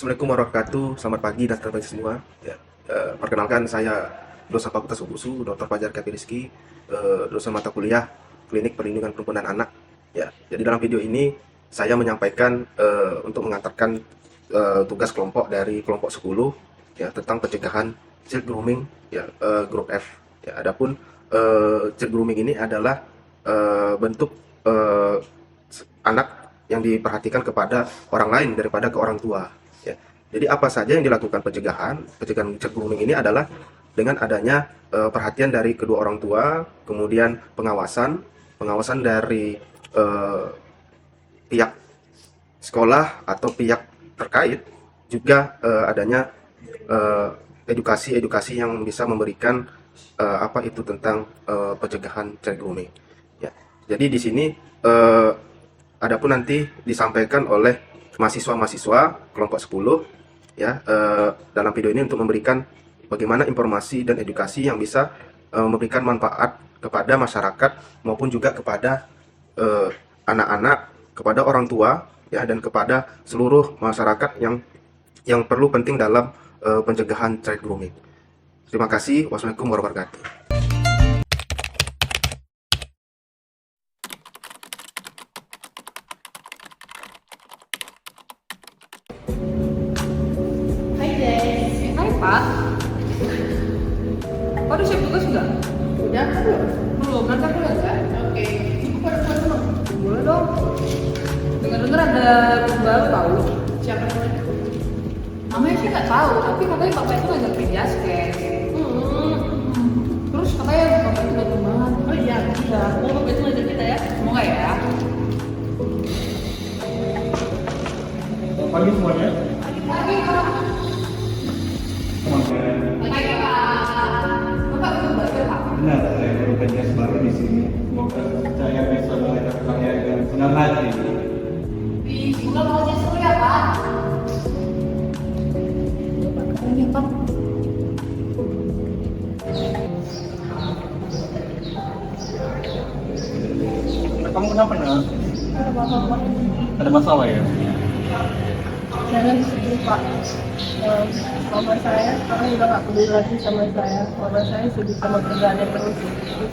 Assalamualaikum warahmatullahi wabarakatuh. Selamat pagi dan selamat pagi semua. Ya, perkenalkan saya dosen Fakultas UPUSU, Dr. Fajar Kapi Rizky, dosen mata kuliah Klinik Perlindungan Perempuan dan Anak. Ya, jadi dalam video ini saya menyampaikan untuk mengantarkan tugas kelompok dari kelompok 10 ya tentang pencegahan child grooming ya grup F. Ya, adapun child grooming ini adalah bentuk eh, anak yang diperhatikan kepada orang lain daripada ke orang tua. Ya. Jadi apa saja yang dilakukan pencegahan child grooming ini adalah dengan adanya perhatian dari kedua orang tua, kemudian pengawasan dari eh, pihak sekolah atau pihak terkait, juga adanya edukasi-edukasi yang bisa memberikan apa itu tentang pencegahan child grooming. Ya. Jadi di sini eh, adapun nanti disampaikan oleh mahasiswa-mahasiswa kelompok 10 ya dalam video ini untuk memberikan bagaimana informasi dan edukasi yang bisa memberikan manfaat kepada masyarakat maupun juga kepada eh, anak-anak, kepada orang tua ya dan kepada seluruh masyarakat yang perlu penting dalam pencegahan child grooming. Terima kasih. Wassalamualaikum warahmatullahi wabarakatuh. Hai Des. Hai Pak, Pak udah siap tugas nggak? Udah kan belum? Belum, nanti aku kan? Oke, ibu pada pulang belum? Boleh dong. Dengar-dengar ada guru baru tahu. Siapa namanya? Namanya sih nggak tahu, tapi katanya Bapak itu ngajak main basket. Hmm. Terus katanya Bapak itu baik banget. Oh iya, Iya, mau bapak itu ngajar kita ya? semoga ya. Selamat pagi semuanya. Pagi Pak. Semangat. Pagi Pak. Bapak itu belajar Pak. Benar, saya baru penjas baru di sini. Semoga saya bisa mengajar kalian dengan senang hati. Di sekolah belajar seru ya Pak. Ini Pak. Kamu kenapa nak? Ada bapak-bapak. Ada masalah ya? Jangan sedih Pak. Mama saya sekarang udah gak peduli lagi sama saya. Mama saya sibuk sama kerjaannya terus.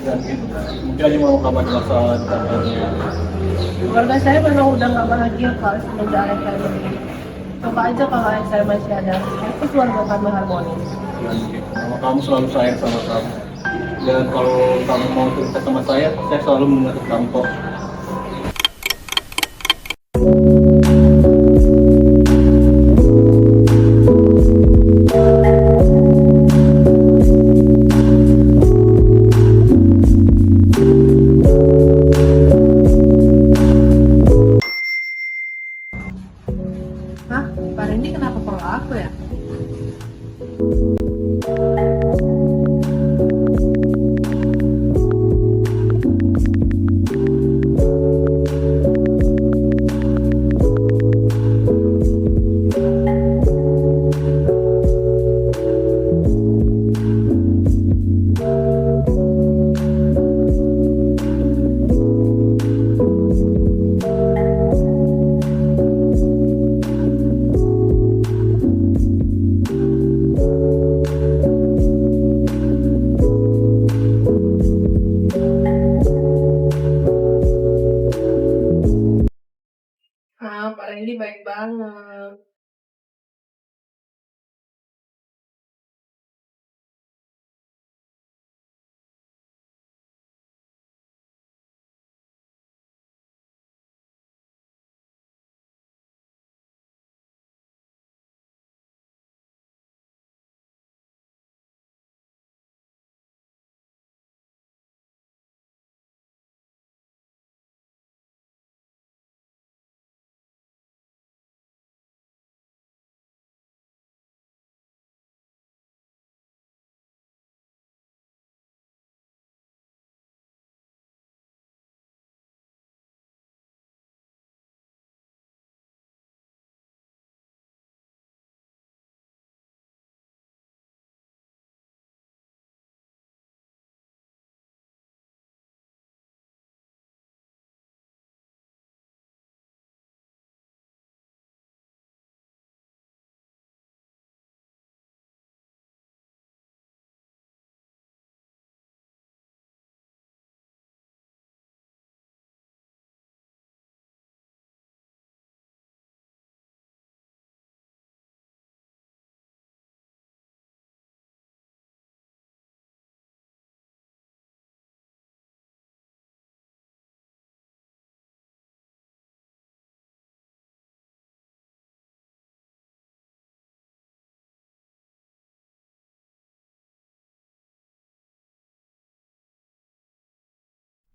Dan gitu. Mungkin aja mau kabar masalah di kantornya. Keluarga saya memang udah gak bahagia Pak semenjak ayah saya begini. Coba aja kalau ayah saya masih ada, itu keluarga kami harmonis. Dan gitu. Mama kamu selalu sayang sama kamu. Dan kalau kamu mau cerita sama saya selalu mengerti kamu kok. Hah? Pak Randy kenapa perlu aku ya? Ah, Pak Randy baik banget.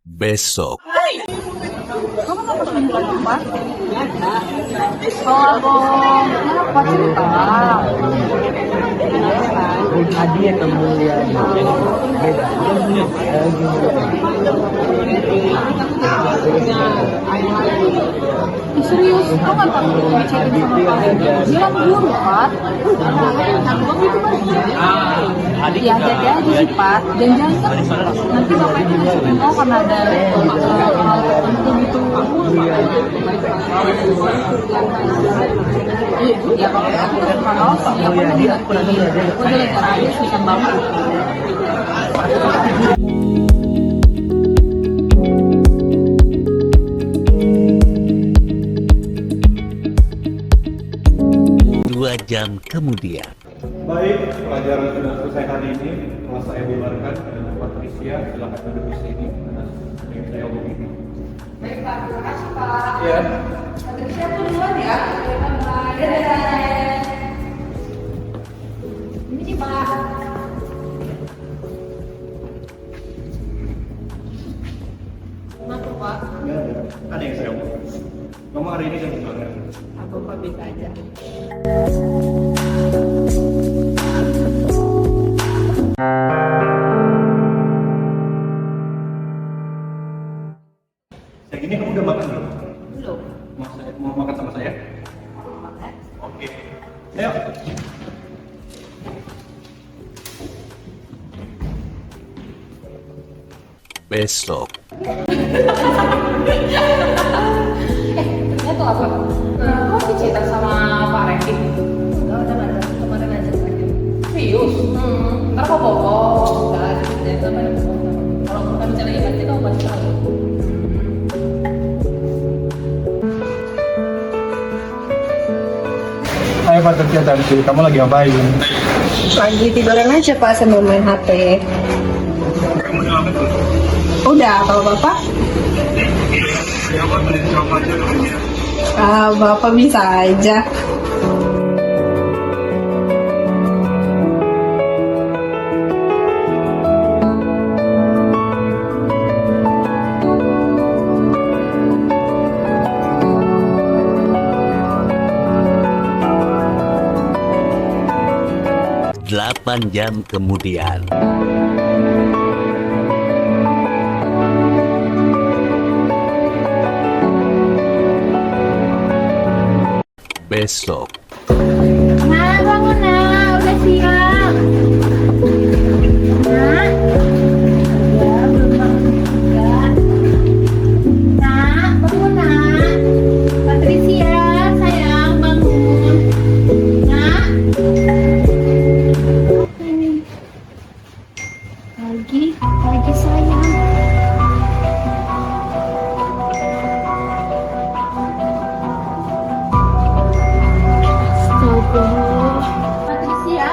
Besok. Kamu mau pesen apa? Kalau aku apa cerita? Tadi yang kemudian beda. Serius, kau nggak takut dicekin sama Pak? Bilang dulu, Pak. Ya hati-hati aja sih, Pak. Dan jangan nanti bapak itu ngasih tahu karena ada hal tertentu gitu. Ya kalau aku tetap kalau sih, aku udah lihat aja sih kan bapak. Dua jam kemudian. Baik, pelajaran sudah selesai hari ini. Kelas saya bubarkan dengan Patricia. Silakan duduk di sini. Yang saya omongin. Baik Pak, terima kasih Pak. Ya. Patricia tuh duluan ya. Dadah. Ini nih Pak. Kenapa Pak? Ya, ada yang saya omongin. Kamu hari ini jam berapa? Aku Pak bisa aja. Yang ini kamu udah makan belum? Belum. Mau makan sama saya? Makan. Oke. Ayo. Besok. Ternyata apa? Kok sih cerita sama Pak Randy? Enggak, udah nggak ada. Kemarin aja terakhir. Serius? Ntar kok bohong. Enggak, jadi sama ada bohong. Kalau bukan bicara lagi pasti kamu pasti tahu. Hai Patricia cantik, kamu lagi ngapain? Lagi tiduran aja Pak sambil main HP. Udah, kalau Bapak? Bapak bisa aja. Delapan jam kemudian. Besok. Nah, bangun nah, udah siap. Nah, ya belum bangun juga. Nah, bangun nah. Patricia, sayang bangun. Nah. Lagi sayang. Patricia,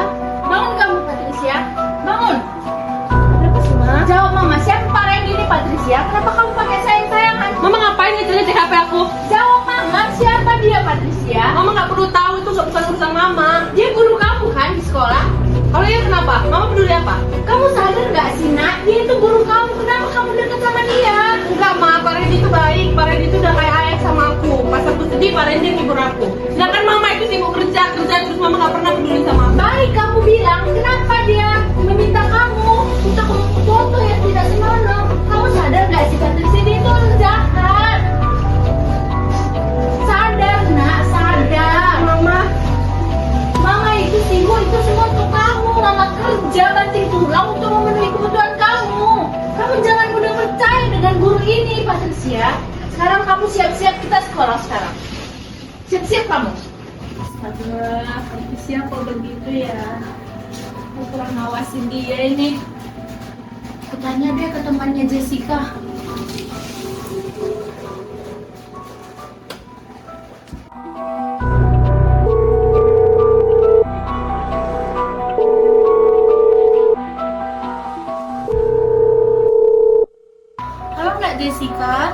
bangun kamu Patricia, bangun. Kenapa sih, Ma? Jawab mama, siapa Pak Randy ini Patricia? Kenapa kamu pakai sayang-sayangan? Mama ngapain ngecek HP aku? Jawab mama, siapa dia Patricia? Mama nggak perlu tahu, itu nggak bukan urusan Mama. Dia guru kamu kan di sekolah? Kalau iya kenapa? Mama peduli apa? Kamu sadar gak sih nak? Dia itu guru kamu, kenapa kamu dekat sama dia? Enggak, Ma. Pak Randy itu baik. Pak Randy itu udah kayak ayah sama aku. Pas aku sedih, Pak Randy yang hibur aku. Sedangkan Mama itu sibuk kerja terus Mama nggak pernah peduli sama aku. Baik kamu bilang, kenapa dia meminta kamu untuk foto yang tidak senonoh? Kamu sadar gak sih Patricia dia itu orang jahat? Sadar nak, sadar. Mama itu sibuk, itu semua untuk kamu. Mama kerja banting tulang untuk memenuhi kebutuhan kamu. Kamu jangan mudah percaya dengan guru ini, Patricia. Sekarang kamu siap-siap, kita sekolah sekarang. Siap-siap kamu. Astaga, Patricia kok begitu ya? Aku kurang ngawasin dia ini. Tanya deh ke temannya Jessica. Halo Mbak Jessica.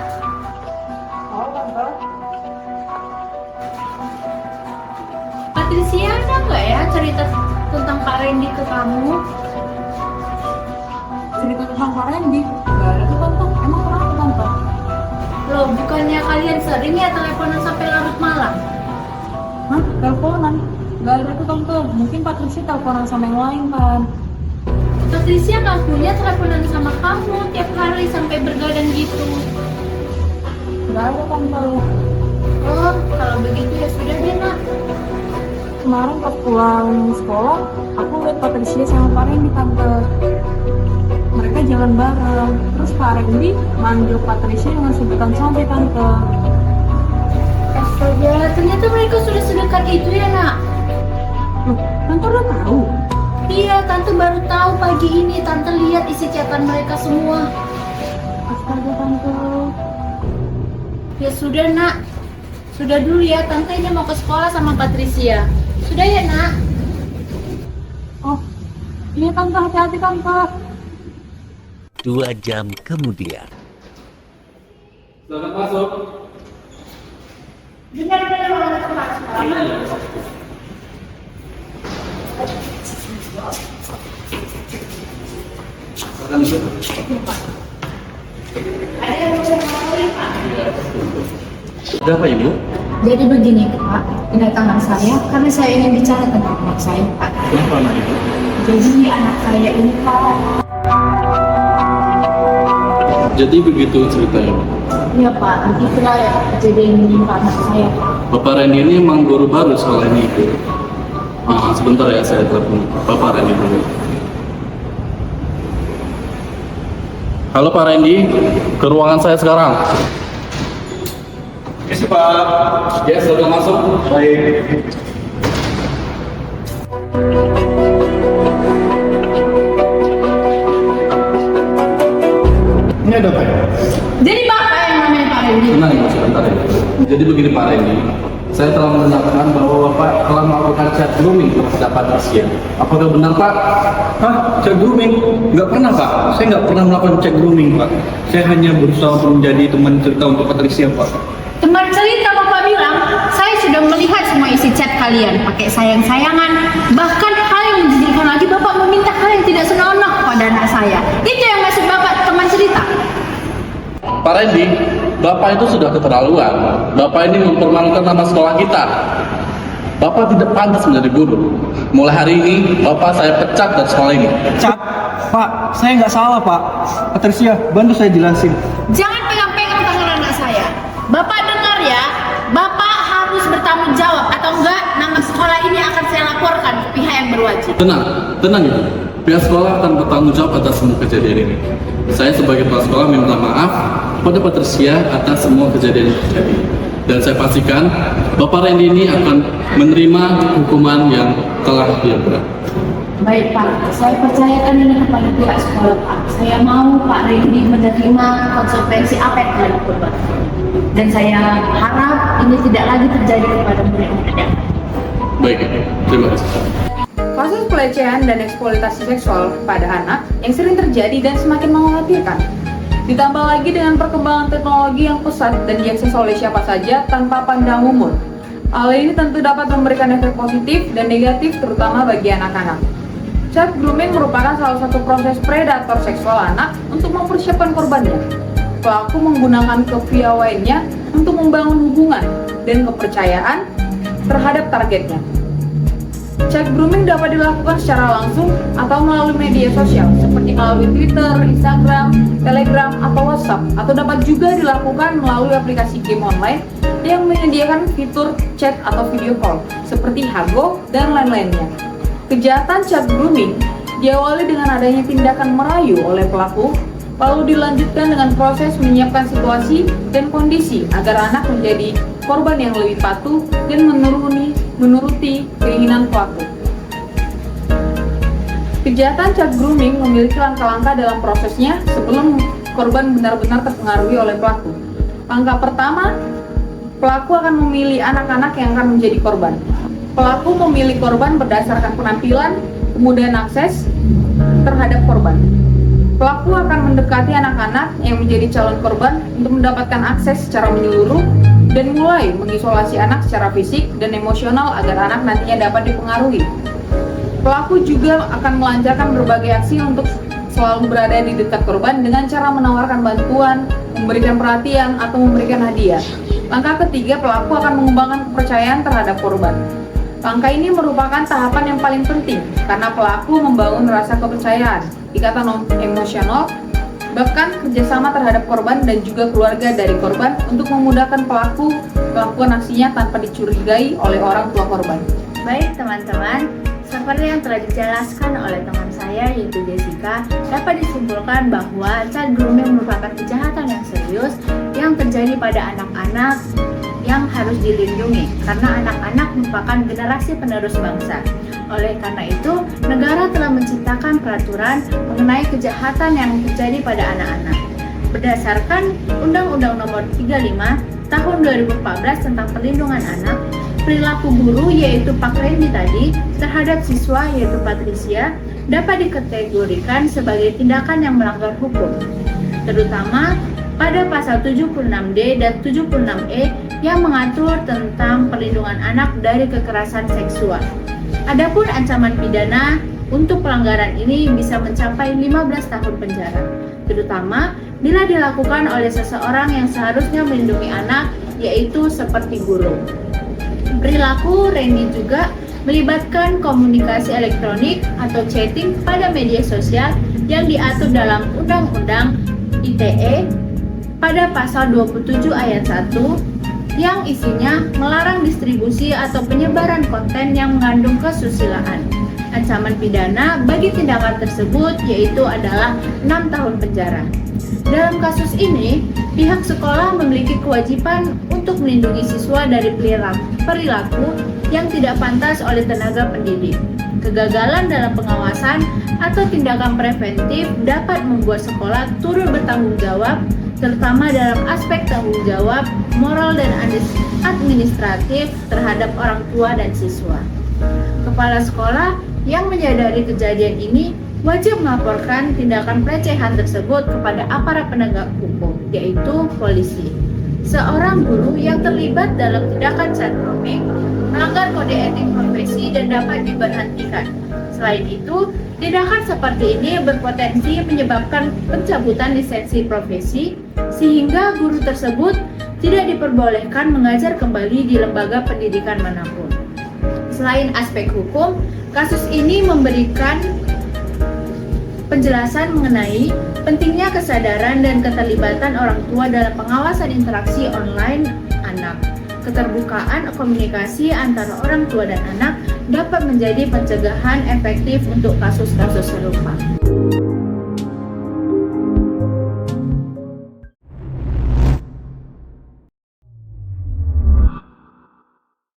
Patricia ada nggak ya cerita tentang Pak Randy ke kamu? Cerita tentang Pak Randy? Nggak ada tuh tante. Emang kenapa? bukannya kalian sering ya teleponan sampai larut malam? Hah? Teleponan? Gak ada tuh tante, mungkin Patricia teleponan sama yang lain kan. Patricia ngakunya teleponan sama kamu tiap hari sampai bergadang gitu. Gak ada tante. Oh, kalau begitu ya sudah deh nak. Kemarin pas pulang sekolah, aku lihat Patricia sama Pak Randy tante. Mereka jalan bareng. Terus Pak Randy manggil Patricia dengan sebutan sampai tante. Astaga, ternyata mereka sudah sedekat itu ya nak. Loh, tante udah tahu? Iya, tante baru tahu pagi ini. Tante lihat isi chatan mereka semua. Astaga tante. Ya sudah nak. Sudah dulu ya, tante ini mau ke sekolah sama Patricia. Sudah ya nak. Oh, iya tante, hati-hati tante. 2 jam kemudian. Selamat masuk. Benar-benar orang tempat sekolah. Ada yang mau ngomongin Pak? Ada apa Ibu? Jadi begini Pak, kedatangan saya karena saya ingin bicara tentang anak saya Pak. Kenapa anak Ibu? Jadi anak saya ini Pak. Jadi begitu ceritanya. Iya Pak, itulah ya kejadian yang menimpa anak saya. Bapak Randy ini emang guru baru sekolah ini Ibu. Sebentar ya, saya telepon Bapak Randy dulu. Halo Pak Randy, ke ruangan saya sekarang. Yes Pak. Yes, sudah masuk. Baik. Ini ada apa ya? Jadi Bapak yang namanya Pak Randy. Tenang Ibu, sebentar ya. Jadi begini Pak Randy, saya telah mendengarkan bahwa Bapak telah melakukan chat grooming terhadap Patricia. Apakah benar Pak? Hah? Chat grooming? Nggak pernah Pak, saya nggak pernah melakukan chat grooming Pak. Saya hanya berusaha untuk menjadi teman cerita untuk Patricia Pak. Teman cerita Bapak bilang, saya sudah melihat semua isi chat kalian, pakai sayang-sayangan. Bahkan hal yang menjijikkan lagi, Bapak meminta hal yang tidak senonoh pada anak saya. Itu yang maksud Bapak teman cerita. Pak Randy, Bapak itu sudah keterlaluan. Bapak ini mempermalukan nama sekolah kita. Bapak tidak pantas menjadi guru. Mulai hari ini, Bapak saya pecat dari sekolah ini. Chat? Pak, saya nggak salah Pak. Patricia, bantu saya jelasin. Jangan pegang-pegang tangan anak saya. Bapak dengar ya, Bapak harus bertanggung jawab atau enggak nama sekolah ini akan saya laporkan ke pihak yang berwajib. Tenang Ibu. Pihak sekolah akan bertanggung jawab atas semua kejadian ini. Saya sebagai kepala sekolah minta maaf pada Patricia atas semua kejadian yang terjadi. Dan saya pastikan Bapak Randy ini akan menerima hukuman yang telah dia berat. Baik Pak, saya percayakan ini kepada pihak sekolah Pak. Saya mau Pak Randy menerima konsekuensi apa yang telah diperbuat. Dan saya harap ini tidak lagi terjadi kepada murid-murid. Baik, terima kasih. Kasus pelecehan dan eksploitasi seksual pada anak yang sering terjadi dan semakin mengkhawatirkan. Ditambah lagi dengan perkembangan teknologi yang pesat dan diakses oleh siapa saja tanpa pandang umur. Hal ini tentu dapat memberikan efek positif dan negatif terutama bagi anak-anak. Chat grooming merupakan salah satu proses predator seksual anak untuk mempersiapkan korbannya. Pelaku menggunakan kepiawaiannya untuk membangun hubungan dan kepercayaan terhadap targetnya. Chat grooming dapat dilakukan secara langsung atau melalui media sosial seperti melalui Twitter, Instagram, Telegram, atau WhatsApp, atau dapat juga dilakukan melalui aplikasi game online yang menyediakan fitur chat atau video call seperti Hago dan lain-lainnya. Kejahatan chat grooming diawali dengan adanya tindakan merayu oleh pelaku, lalu dilanjutkan dengan proses menyiapkan situasi dan kondisi agar anak menjadi korban yang lebih patuh dan menuruti keinginan pelaku. Kejahatan chat grooming memiliki langkah-langkah dalam prosesnya sebelum korban benar-benar terpengaruhi oleh pelaku. Langkah pertama, pelaku akan memilih anak-anak yang akan menjadi korban. Pelaku memilih korban berdasarkan penampilan, kemudahan akses terhadap korban. Pelaku akan mendekati anak-anak yang menjadi calon korban untuk mendapatkan akses secara menyeluruh dan mulai mengisolasi anak secara fisik dan emosional agar anak nantinya dapat dipengaruhi. Pelaku juga akan melancarkan berbagai aksi untuk selalu berada di dekat korban dengan cara menawarkan bantuan, memberikan perhatian, atau memberikan hadiah. Langkah ketiga, pelaku akan mengembangkan kepercayaan terhadap korban. Langkah ini merupakan tahapan yang paling penting karena pelaku membangun rasa kepercayaan, ikatan emosional, bahkan kerjasama terhadap korban dan juga keluarga dari korban untuk memudahkan pelaku melakukan aksinya tanpa dicurigai oleh orang tua korban. Baik teman-teman, seperti yang telah dijelaskan oleh teman saya yaitu Jessica, dapat disimpulkan bahwa child grooming merupakan kejahatan yang serius yang terjadi pada anak-anak yang harus dilindungi karena anak-anak merupakan generasi penerus bangsa. Oleh karena itu, negara telah menciptakan peraturan mengenai kejahatan yang terjadi pada anak-anak. Berdasarkan Undang-Undang Nomor 35 Tahun 2014 tentang Perlindungan Anak, perilaku guru yaitu Pak Randy tadi terhadap siswa yaitu Patricia dapat dikategorikan sebagai tindakan yang melanggar hukum, terutama pada pasal 76D dan 76E yang mengatur tentang perlindungan anak dari kekerasan seksual. Adapun ancaman pidana untuk pelanggaran ini bisa mencapai 15 tahun penjara, terutama bila dilakukan oleh seseorang yang seharusnya melindungi anak, yaitu seperti guru. Perilaku Randy juga melibatkan komunikasi elektronik atau chatting pada media sosial yang diatur dalam Undang-Undang ITE pada pasal 27 ayat 1 yang isinya melarang distribusi atau penyebaran konten yang mengandung kesusilaan. Ancaman pidana bagi tindakan tersebut yaitu adalah 6 tahun penjara. Dalam kasus ini, pihak sekolah memiliki kewajiban untuk melindungi siswa dari perilaku yang tidak pantas oleh tenaga pendidik. Kegagalan dalam pengawasan atau tindakan preventif dapat membuat sekolah turut bertanggung jawab, terutama dalam aspek tanggung jawab moral dan administratif terhadap orang tua dan siswa. Kepala sekolah yang menyadari kejadian ini wajib melaporkan tindakan pelecehan tersebut kepada aparat penegak hukum, yaitu polisi. Seorang guru yang terlibat dalam tindakan child grooming melanggar kode etik profesi dan dapat diberhentikan. Selain itu, tindakan seperti ini berpotensi menyebabkan pencabutan lisensi profesi, sehingga guru tersebut tidak diperbolehkan mengajar kembali di lembaga pendidikan manapun. Selain aspek hukum, kasus ini memberikan penjelasan mengenai pentingnya kesadaran dan keterlibatan orang tua dalam pengawasan interaksi online anak. Keterbukaan komunikasi antara orang tua dan anak dapat menjadi pencegahan efektif untuk kasus-kasus serupa.